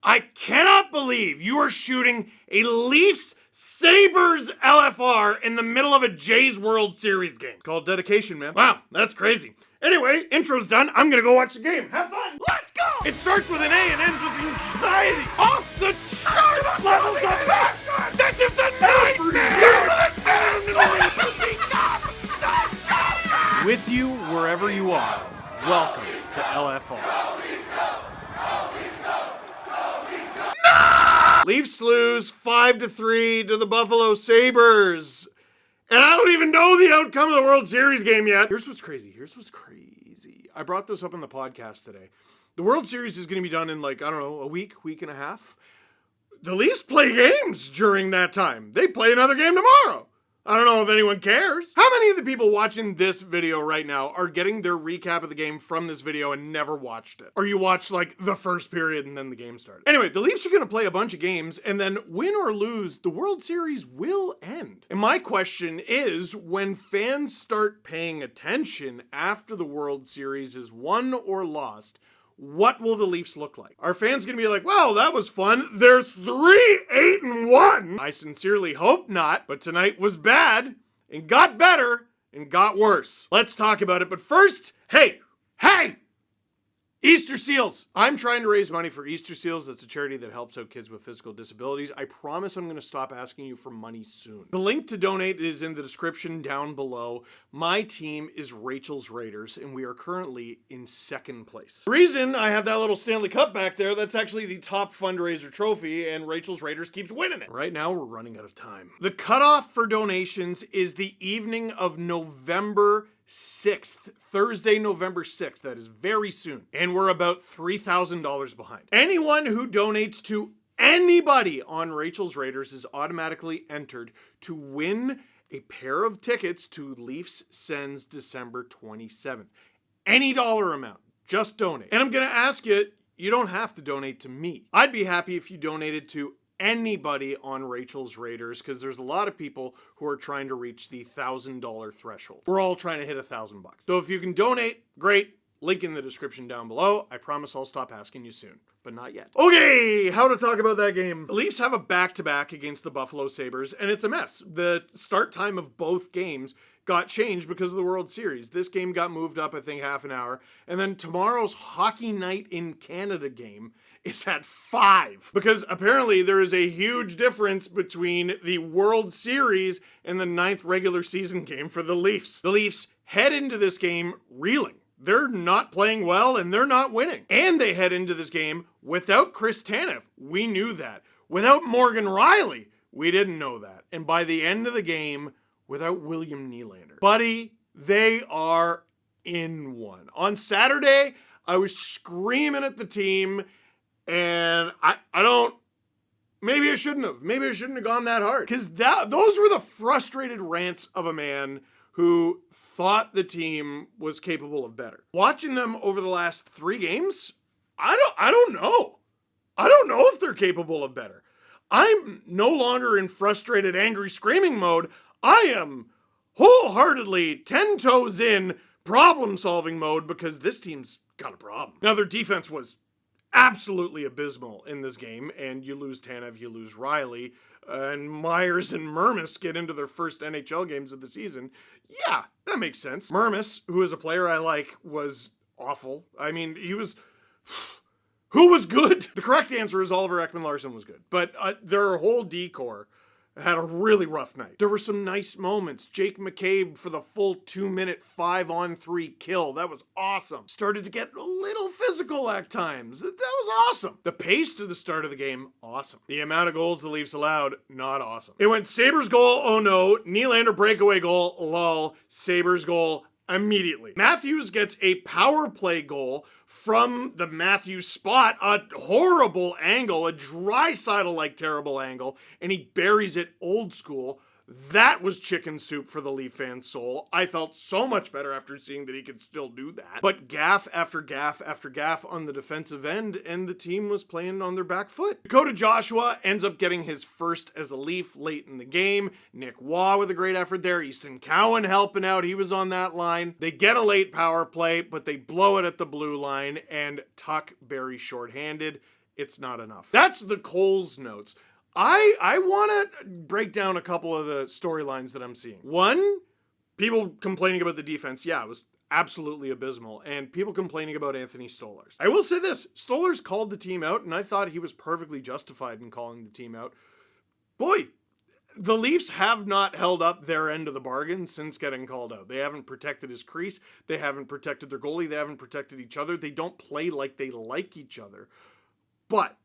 I cannot believe you are shooting a Leafs Sabres LFR in the middle of a Jays World Series game. It's called dedication, man. Wow, that's crazy. Anyway, intro's done. I'm gonna go watch the game. Have fun. Let's go! It starts with an A and ends with anxiety. Off the charts levels of passion. That's just a nightmare. With you wherever you are, welcome to LFR. Leafs lose 5-3 to the Buffalo Sabres. And I don't even know the outcome of the World Series game yet. Here's what's crazy. I brought this up in the podcast today. The World Series is going to be done in a week and a half. The Leafs play games during that time. They play another game tomorrow. I don't know if anyone cares. How many of the people watching this video right now are getting their recap of the game from this video and never watched it? Or you watched the first period and then the game started. Anyway, the Leafs are going to play a bunch of games and then win or lose, the World Series will end. And my question is, when fans start paying attention after the World Series is won or lost, what will the Leafs look like? Are fans going to be like, wow, that was fun. They're 3-8-1. I sincerely hope not, but tonight was bad and got better and got worse. Let's talk about it. But first, hey! Easter Seals. I'm trying to raise money for Easter Seals. That's a charity that helps out kids with physical disabilities. I promise I'm going to stop asking you for money soon. The link to donate is in the description down below. My team is Rachel's Raiders, and we are currently in second place. The reason I have that little Stanley Cup back there, that's actually the top fundraiser trophy, and Rachel's Raiders keeps winning it. Right now, we're running out of time. The cutoff for donations is the evening of November 6th, Thursday, November 6th. That is very soon. And we're about $3,000 behind. Anyone who donates to anybody on Rachel's Raiders is automatically entered to win a pair of tickets to Leafs Sens December 27th. Any dollar amount. Just donate. And I'm going to ask you, you don't have to donate to me. I'd be happy if you donated to anybody on Rachel's Raiders, because there's a lot of people who are trying to reach the $1,000 threshold. We're all trying to hit $1,000. So if you can donate, great. Link in the description down below. I promise I'll stop asking you soon, but not yet. Okay, how to talk about that game. The Leafs have a back-to-back against the Buffalo Sabres, and it's a mess. The start time of both games got changed because of the World Series. This game got moved up, I think, half an hour. And then tomorrow's Hockey Night in Canada game is at 5. Because apparently there is a huge difference between the World Series and the 9th regular season game for the Leafs. The Leafs head into this game reeling. They're not playing well and they're not winning. And they head into this game without Chris Tanev. We knew that. Without Morgan Riley. We didn't know that. And by the end of the game, without William Nylander. Buddy, they are in one. On Saturday, I was screaming at the team, and maybe I shouldn't have gone that hard. Because those were the frustrated rants of a man who thought the team was capable of better. Watching them over the last 3 games, I don't know. I don't know if they're capable of better. I'm no longer in frustrated, angry, screaming mode. I am wholeheartedly 10 toes in problem-solving mode because this team's got a problem. Now, their defense was absolutely abysmal in this game, and you lose Tanev, you lose Riley, and Myers and Mermis get into their first NHL games of the season. Yeah, that makes sense. Mermis, who is a player I like, was awful. I mean, who was good? The correct answer is Oliver Ekman-Larsson was good, but their whole D-core had a really rough night. There were some nice moments. Jake McCabe for the full 2-minute 5-on-3 kill. That was awesome. Started to get a little physical at times. That was awesome. The pace to the start of the game, awesome. The amount of goals the Leafs allowed, not awesome. It went Sabres goal, oh no. Nylander breakaway goal, lol. Sabres goal, immediately. Matthews gets a power play goal from the Matthews spot, a horrible angle, a Draisaitl-like terrible angle, and he buries it old school. That was chicken soup for the Leaf fan soul. I felt so much better after seeing that he could still do that. But gaff after gaff after gaff on the defensive end, and the team was playing on their back foot. Dakota Joshua ends up getting his first as a Leaf late in the game. Nick Waugh with a great effort there. Easton Cowan helping out. He was on that line. They get a late power play, but they blow it at the blue line, and Tuck buries shorthanded. it's not enough. That's the Coles notes. I want to break down a couple of the storylines that I'm seeing. One, people complaining about the defense. Yeah, it was absolutely abysmal. And people complaining about Anthony Stolarz. I will say this. Stolarz called the team out, and I thought he was perfectly justified in calling the team out. Boy, the Leafs have not held up their end of the bargain since getting called out. They haven't protected his crease. They haven't protected their goalie. They haven't protected each other. They don't play like they like each other. But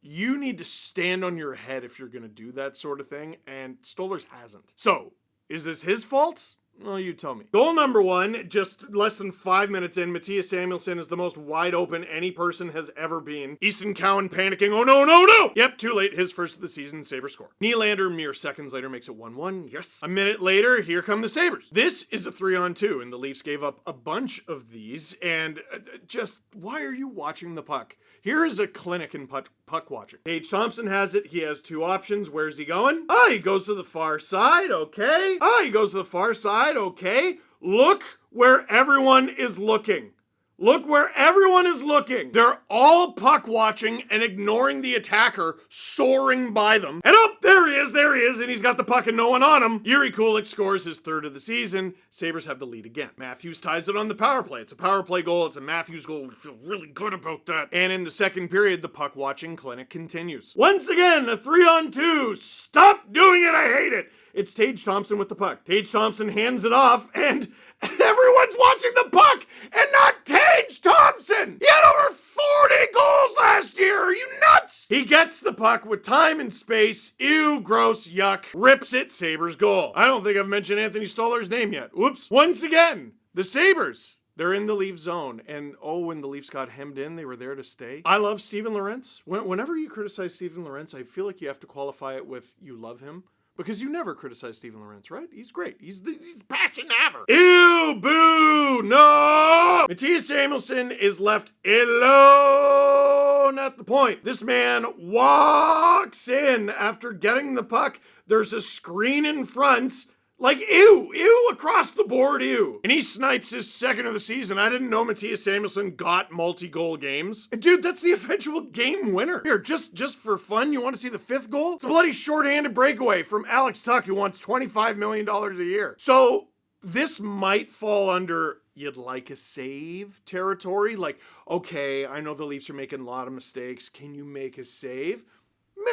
you need to stand on your head if you're going to do that sort of thing, and Stolarz hasn't. So, is this his fault? Well, you tell me. Goal number 1, just less than 5 minutes in, Mattias Samuelsson is the most wide open any person has ever been. Easton Cowan panicking, oh no, no, no! Yep, too late, his first of the season, Sabres score. Nylander, mere seconds later, makes it 1-1, yes. A minute later, here come the Sabres. This is a 3-on-2, and the Leafs gave up a bunch of these, and just, why are you watching the puck? Here is a clinic in puck watching. Tage Thompson has it. He has 2 options. Where's he going? He goes to the far side. Okay. He goes to the far side. Okay. Look where everyone is looking. Look where everyone is looking. They're all puck watching and ignoring the attacker soaring by them. And there he is, and he's got the puck and no one on him. Yuri Kulich scores his 3rd of the season. Sabres have the lead again. Matthews ties it on the power play. It's a power play goal. It's a Matthews goal. We feel really good about that. And in the second period, the puck watching clinic continues. Once again, a 3-on-2. Stop doing it. I hate it. It's Tage Thompson with the puck. Tage Thompson hands it off, and everyone's watching the puck, and not Tage Thompson! He had over 40 goals last year! Are you nuts? He gets the puck with time and space. Ew, gross, yuck. Rips it, Sabres goal. I don't think I've mentioned Anthony Stolar's name yet. Whoops. Once again, the Sabres. They're in the Leafs zone, and when the Leafs got hemmed in, they were there to stay. I love Steven Lorentz. Whenever you criticize Steven Lorentz, I feel like you have to qualify it with you love him. Because you never criticize Steven Lorentz, right? He's great. He's passion ever. Ew, boo, no! Mattias Samuelsson is left alone at the point. This man walks in after getting the puck. There's a screen in front. Like, ew, across the board, ew. And he snipes his 2nd of the season. I didn't know Mattias Samuelsson got multi-goal games. And dude, that's the eventual game winner. Here, just for fun, you want to see the 5th goal? It's a bloody shorthanded breakaway from Alex Tuch, who wants $25 million a year. So, this might fall under you'd like a save territory. Like, okay, I know the Leafs are making a lot of mistakes. Can you make a save?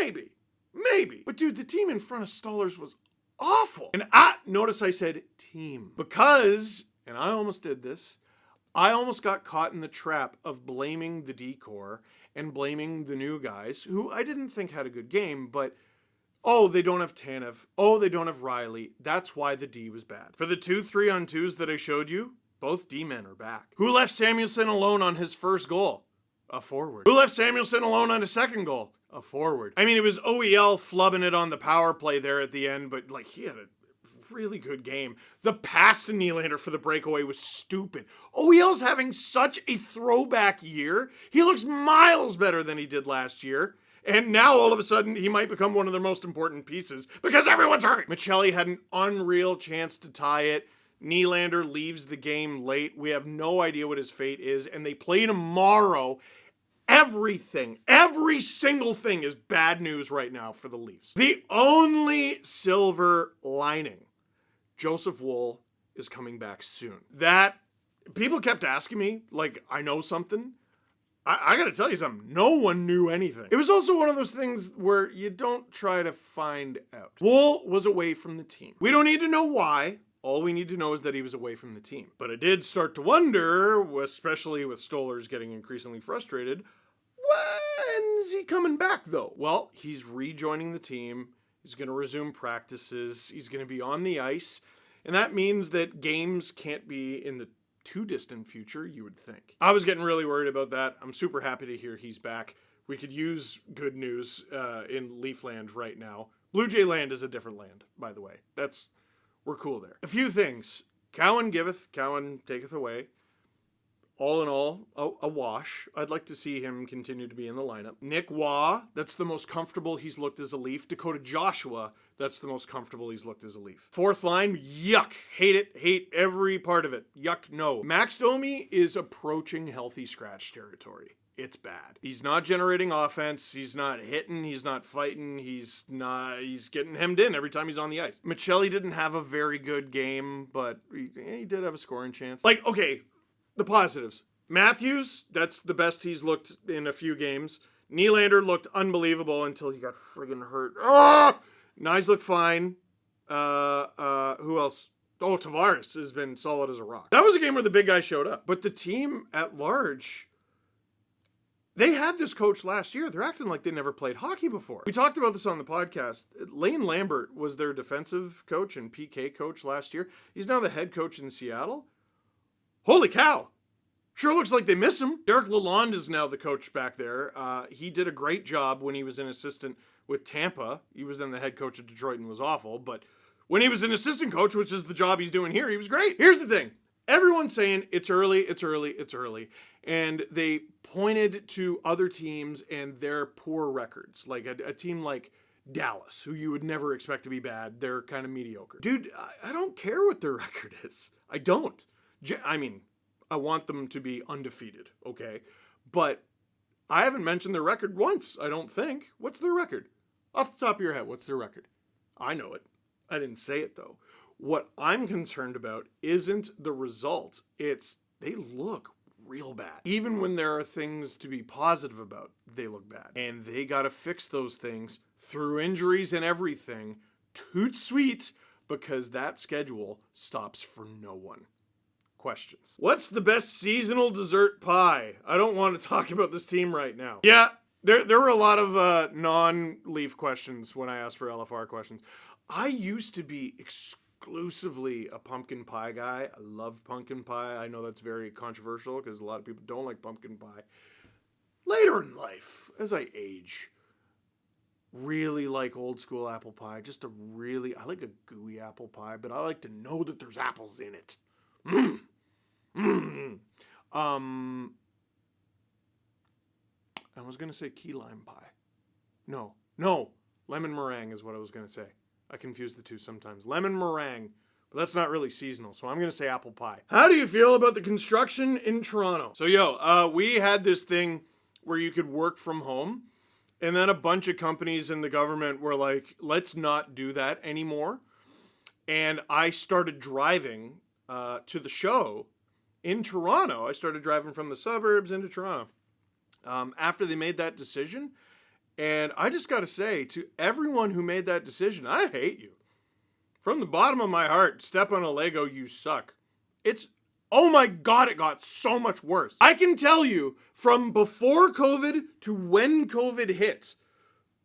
Maybe. But dude, the team in front of Stolarz was awful. And notice I said team. Because, and I almost did this, I almost got caught in the trap of blaming the D-core and blaming the new guys, who I didn't think had a good game, but they don't have Tanev. They don't have Riley. That's why the D was bad. For the 2 3-on-2s that I showed you, both D-men are back. Who left Samuelsson alone on his first goal? A forward. Who left Samuelsson alone on his second goal? A forward. I mean, it was OEL flubbing it on the power play there at the end, but he had a really good game. The pass to Nylander for the breakaway was stupid. OEL's having such a throwback year. He looks miles better than he did last year. And now all of a sudden he might become one of their most important pieces because everyone's hurt. Michelli had an unreal chance to tie it. Nylander leaves the game late. We have no idea what his fate is, and they play tomorrow. Every single thing is bad news right now for the Leafs. The only silver lining, Joseph Woll is coming back soon. That, people kept asking me, like, I know something. I gotta tell you something, no one knew anything. It was also one of those things where you don't try to find out. Woll was away from the team. We don't need to know why. All we need to know is that he was away from the team. But I did start to wonder, especially with Stolarz getting increasingly frustrated, when's he coming back, though? Well, he's rejoining the team. He's going to resume practices. He's going to be on the ice. And that means that games can't be in the too distant future, you would think. I was getting really worried about that. I'm super happy to hear he's back. We could use good news in Leafland right now. Blue Jay land is a different land, by the way. We're cool there. A few things. Cowan giveth, Cowan taketh away. All in all, a wash. I'd like to see him continue to be in the lineup. Nick Waugh, that's the most comfortable he's looked as a Leaf. Dakota Joshua, that's the most comfortable he's looked as a Leaf. 4th line, yuck. Hate it. Hate every part of it. Yuck, no. Max Domi is approaching healthy scratch territory. it's bad. He's not generating offense. He's not hitting. He's not fighting. He's getting hemmed in every time he's on the ice. Michelli didn't have a very good game, but he did have a scoring chance. Like, okay, the positives. Matthews, that's the best he's looked in a few games. Nylander looked unbelievable until he got friggin' hurt. Nyes looked fine. Who else? Oh, Tavares has been solid as a rock. That was a game where the big guy showed up. But the team at large, they had this coach last year. They're acting like they never played hockey before. We talked about this on the podcast. Lane Lambert was their defensive coach and PK coach last year. He's now the head coach in Seattle. Holy cow. Sure looks like they miss him. Derek Lalonde is now the coach back there. He did a great job when he was an assistant with Tampa. He was then the head coach of Detroit and was awful. But when he was an assistant coach, which is the job he's doing here, he was great. Here's the thing. Everyone's saying it's early, it's early, it's early. And they pointed to other teams and their poor records. Like a team like Dallas, who you would never expect to be bad. They're kind of mediocre. Dude, I don't care what their record is. I don't. I mean, I want them to be undefeated, okay? But I haven't mentioned their record once, I don't think. What's their record? Off the top of your head, what's their record? I know it. I didn't say it, though. What I'm concerned about isn't the result. It's they look real bad. Even when there are things to be positive about, they look bad. And they got to fix those things through injuries and everything. Toot sweet, because that schedule stops for no one. Questions. What's the best seasonal dessert pie? I don't want to talk about this team right now. Yeah, there were a lot of non-Leaf questions when I asked for LFR questions. I used to be exclusively a pumpkin pie guy. I loved pumpkin pie. I know that's very controversial because a lot of people don't like pumpkin pie. Later in life, as I age, really like old school apple pie. I like a gooey apple pie, but I like to know that there's apples in it. I was going to say key lime pie. No, lemon meringue is what I was going to say. I confuse the two sometimes. Lemon meringue, but that's not really seasonal, so I'm going to say apple pie. How do you feel about the construction in Toronto? So, we had this thing where you could work from home, and then a bunch of companies in the government were like, let's not do that anymore. And I started driving to the show in Toronto. I started driving from the suburbs into Toronto after they made that decision. And I just got to say, to everyone who made that decision, I hate you. From the bottom of my heart, step on a Lego, you suck. Oh my God, it got so much worse. I can tell you, from before COVID to when COVID hit,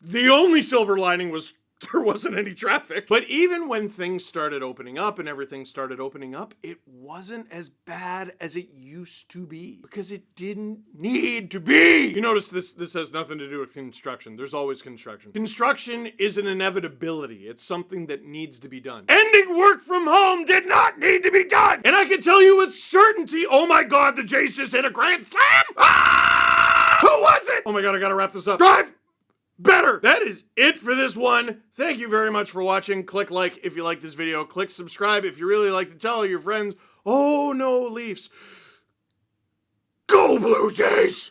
the only silver lining was there wasn't any traffic. But even when things started opening up and everything started opening up, it wasn't as bad as it used to be because it didn't need to be. You notice this has nothing to do with construction. There's always construction. Construction is an inevitability. It's something that needs to be done. Ending work from home did not need to be done. And I can tell you with certainty, oh my God, the Jays just hit a grand slam. Ah! Who was it? Oh my God, I gotta wrap this up. Drive better. That is it for this one. Thank you very much for watching. Click like if you like this video. Click subscribe if you really like to tell your friends. Oh no, Leafs. Go Blue Jays!